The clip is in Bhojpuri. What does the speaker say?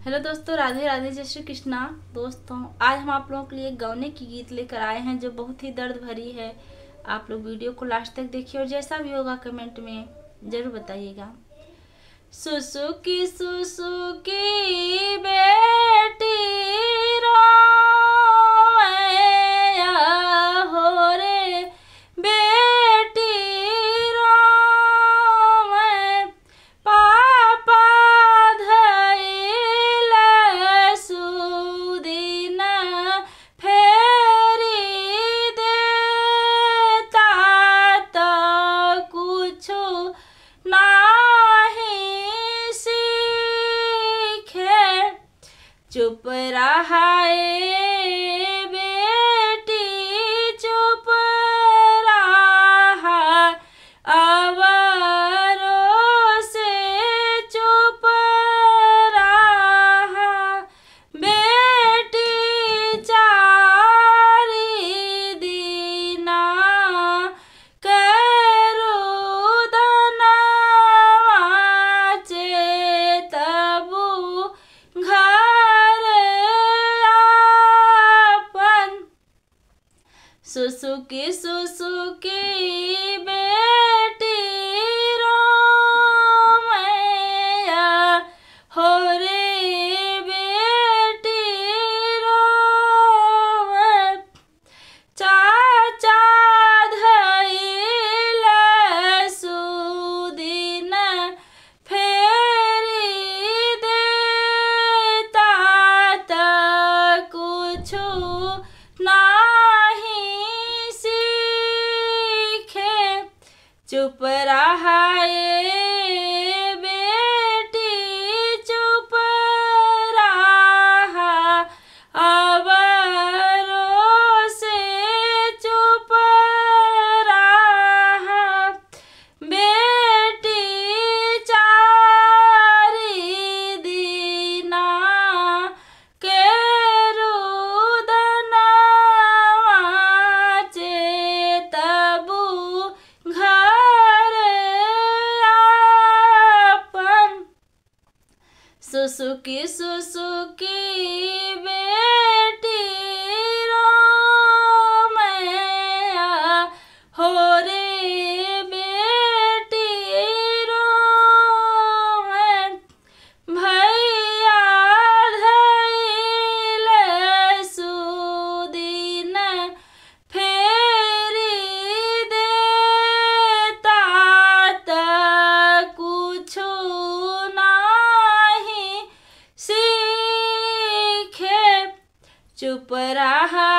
हेलो दोस्तों, राधे राधे, जय श्री कृष्णा। दोस्तों, आज हम आप लोगों के लिए गाने की गीत लेकर आए हैं जो बहुत ही दर्द भरी है। आप लोग वीडियो को लास्ट तक देखिए और जैसा भी होगा कमेंट में ज़रूर बताइएगा। सुसुकी सुसुकी बेटी रोए हो रे, बेटी रोए, पापा धइल सुदिन फेरी देता त कुछु नाही सीखे। चुप रहाए बेटी, चुप रहा, अवरों से चुप रहा। बेटी चारी दीना करुदनवा चेतबु घर आपन। सुसुकी सुसुकी बेटी रोमैया हो रे, बेटी रोवे, चाचा धइल सुदिन फेरी देता त कुछु नाही सीखे। चुप रहाए बेटी, चुप रहा, अवरों से चुप रहा। बेटी चारी दीना केरुदनवा चेतबु घर आपन। सुसुकी सुसुकी बेटी रोमैया हो रे, बेटी रोवे, भैया धइल सुदिन फेरी देता त कुछु नाही सीखे। चुप रहा